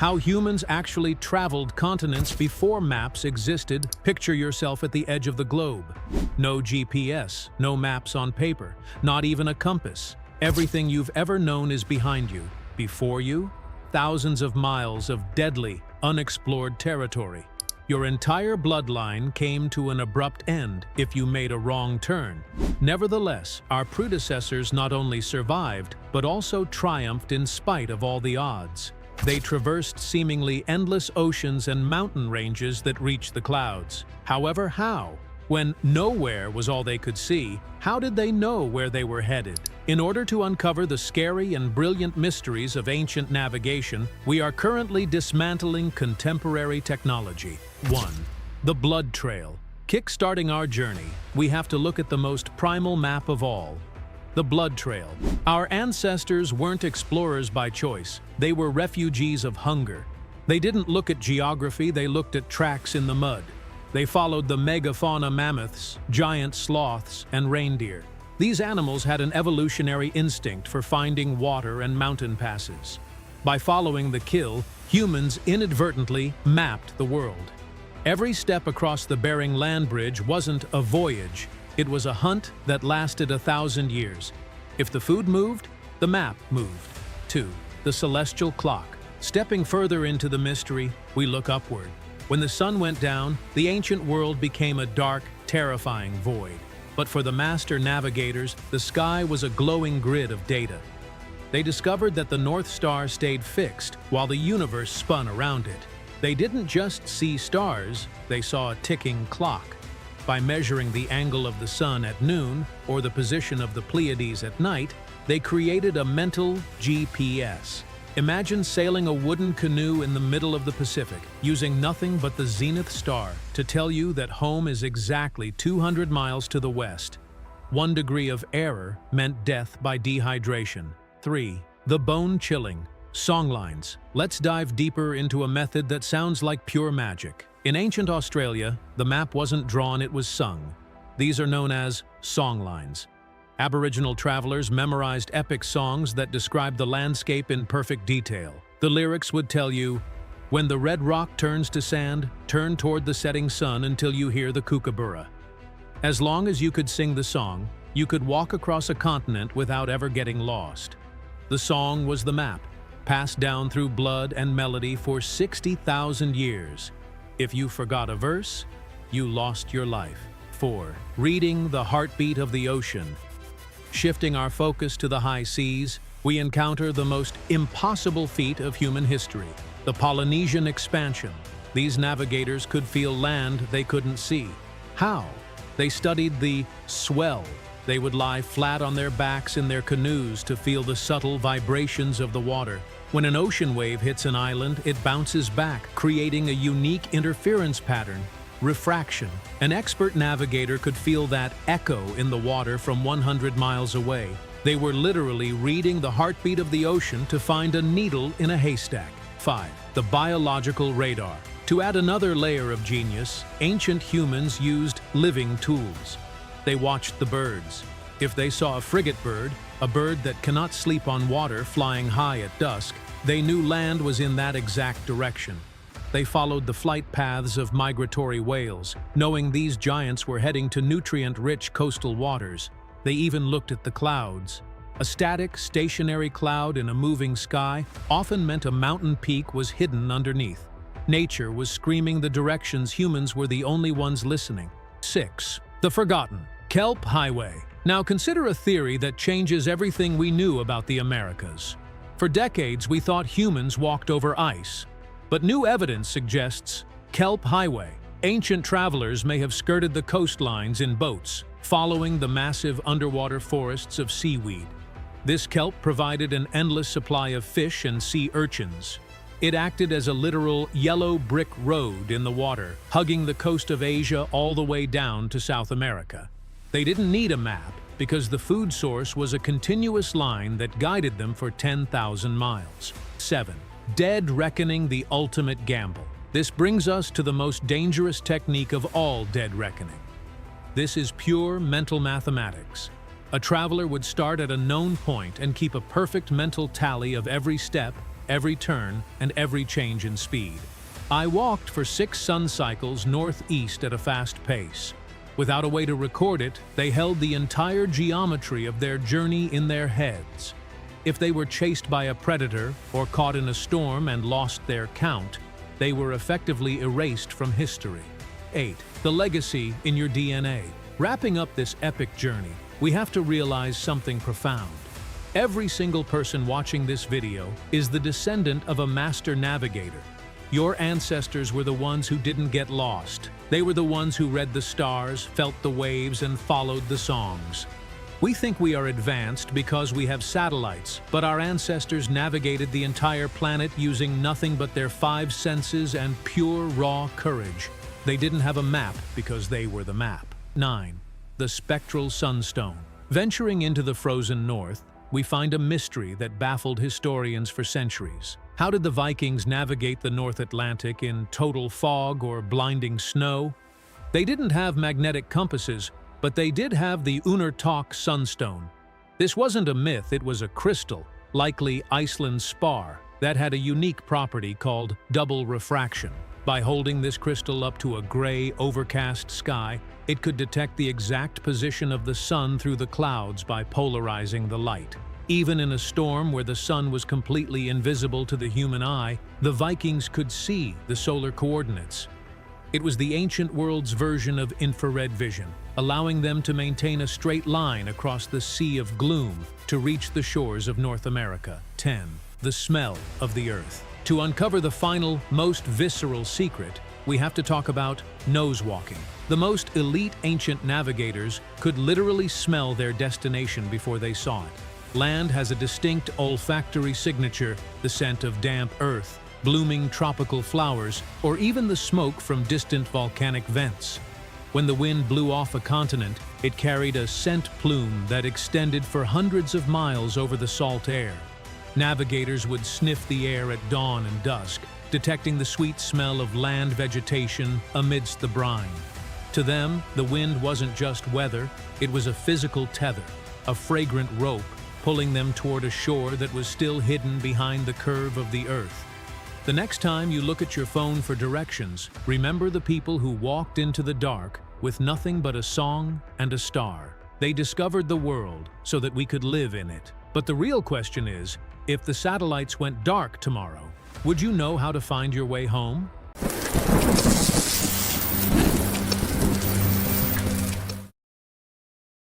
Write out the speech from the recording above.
How humans actually traveled continents before maps existed. Picture yourself at the edge of the globe. No GPS, no maps on paper, not even a compass. Everything you've ever known is behind you. Before you, thousands of miles of deadly, unexplored territory. Your entire bloodline came to an abrupt end if you made a wrong turn. Nevertheless, our predecessors not only survived, but also triumphed in spite of all the odds. They traversed seemingly endless oceans and mountain ranges that reached the clouds. However, how? When nowhere was all they could see, how did they know where they were headed? In order to uncover the scary and brilliant mysteries of ancient navigation, we are currently dismantling contemporary technology. 1. The Blood Trail. Kickstarting our journey, we have to look at the most primal map of all, the Blood Trail. Our ancestors weren't explorers by choice. They were refugees of hunger. They didn't look at geography, they looked at tracks in the mud. They followed the megafauna mammoths, giant sloths, and reindeer. These animals had an evolutionary instinct for finding water and mountain passes. By following the kill, humans inadvertently mapped the world. Every step across the Bering Land Bridge wasn't a voyage, it was a hunt that lasted 1,000 years. If the food moved, the map moved. 2. The Celestial Clock. Stepping further into the mystery, we look upward. When the sun went down, the ancient world became a dark, terrifying void. But for the master navigators, the sky was a glowing grid of data. They discovered that the North Star stayed fixed while the universe spun around it. They didn't just see stars, they saw a ticking clock. By measuring the angle of the sun at noon or the position of the Pleiades at night, they created a mental GPS. Imagine sailing a wooden canoe in the middle of the Pacific, using nothing but the zenith star to tell you that home is exactly 200 miles to the west. 1 degree of error meant death by dehydration. 3. The bone-chilling songlines. Let's dive deeper into a method that sounds like pure magic. In ancient Australia, the map wasn't drawn, it was sung. These are known as songlines. Aboriginal travelers memorized epic songs that described the landscape in perfect detail. The lyrics would tell you, "When the red rock turns to sand, turn toward the setting sun until you hear the kookaburra." As long as you could sing the song, you could walk across a continent without ever getting lost. The song was the map, passed down through blood and melody for 60,000 years. If you forgot a verse, you lost your life. 4. Reading the heartbeat of the ocean. Shifting our focus to the high seas, we encounter the most impossible feat of human history, the Polynesian expansion. These navigators could feel land they couldn't see. How? They studied the swell. They would lie flat on their backs in their canoes to feel the subtle vibrations of the water. When an ocean wave hits an island, it bounces back, creating a unique interference pattern, refraction. An expert navigator could feel that echo in the water from 100 miles away. They were literally reading the heartbeat of the ocean to find a needle in a haystack. 5. The biological radar. To add another layer of genius, ancient humans used living tools. They watched the birds. If they saw a frigate bird, a bird that cannot sleep on water flying high at dusk, they knew land was in that exact direction. They followed the flight paths of migratory whales, knowing these giants were heading to nutrient-rich coastal waters. They even looked at the clouds. A static, stationary cloud in a moving sky often meant a mountain peak was hidden underneath. Nature was screaming the directions, humans were the only ones listening. 6. The forgotten Kelp Highway. Now consider a theory that changes everything we knew about the Americas. For decades, we thought humans walked over ice. But new evidence suggests Kelp Highway. Ancient travelers may have skirted the coastlines in boats, following the massive underwater forests of seaweed. This kelp provided an endless supply of fish and sea urchins. It acted as a literal yellow brick road in the water, hugging the coast of Asia all the way down to South America. They didn't need a map because the food source was a continuous line that guided them for 10,000 miles. 7. Dead reckoning, the ultimate gamble. This brings us to the most dangerous technique of all, dead reckoning. This is pure mental mathematics. A traveler would start at a known point and keep a perfect mental tally of every step, every turn, and every change in speed. I walked for 6 sun cycles northeast at a fast pace. Without a way to record it, they held the entire geometry of their journey in their heads. If they were chased by a predator or caught in a storm and lost their count, they were effectively erased from history. 8. The legacy in your DNA. Wrapping up this epic journey, we have to realize something profound. Every single person watching this video is the descendant of a master navigator. Your ancestors were the ones who didn't get lost. They were the ones who read the stars, felt the waves, and followed the songs. We think we are advanced because we have satellites, but our ancestors navigated the entire planet using nothing but their 5 senses and pure, raw courage. They didn't have a map because they were the map. 9. The spectral sunstone. Venturing into the frozen north, we find a mystery that baffled historians for centuries. How did the Vikings navigate the North Atlantic in total fog or blinding snow? They didn't have magnetic compasses, but they did have the Unartok Sunstone. This wasn't a myth, it was a crystal, likely Iceland's spar, that had a unique property called double refraction. By holding this crystal up to a gray, overcast sky, it could detect the exact position of the sun through the clouds by polarizing the light. Even in a storm where the sun was completely invisible to the human eye, the Vikings could see the solar coordinates. It was the ancient world's version of infrared vision, allowing them to maintain a straight line across the Sea of Gloom to reach the shores of North America. 10. The smell of the earth. To uncover the final, most visceral secret, we have to talk about nose walking. The most elite ancient navigators could literally smell their destination before they saw it. Land has a distinct olfactory signature, the scent of damp earth, blooming tropical flowers, or even the smoke from distant volcanic vents. When the wind blew off a continent, it carried a scent plume that extended for hundreds of miles over the salt air. Navigators would sniff the air at dawn and dusk, detecting the sweet smell of land vegetation amidst the brine. To them, the wind wasn't just weather, it was a physical tether, a fragrant rope, pulling them toward a shore that was still hidden behind the curve of the earth. The next time you look at your phone for directions, remember the people who walked into the dark with nothing but a song and a star. They discovered the world so that we could live in it. But the real question is, if the satellites went dark tomorrow, would you know how to find your way home?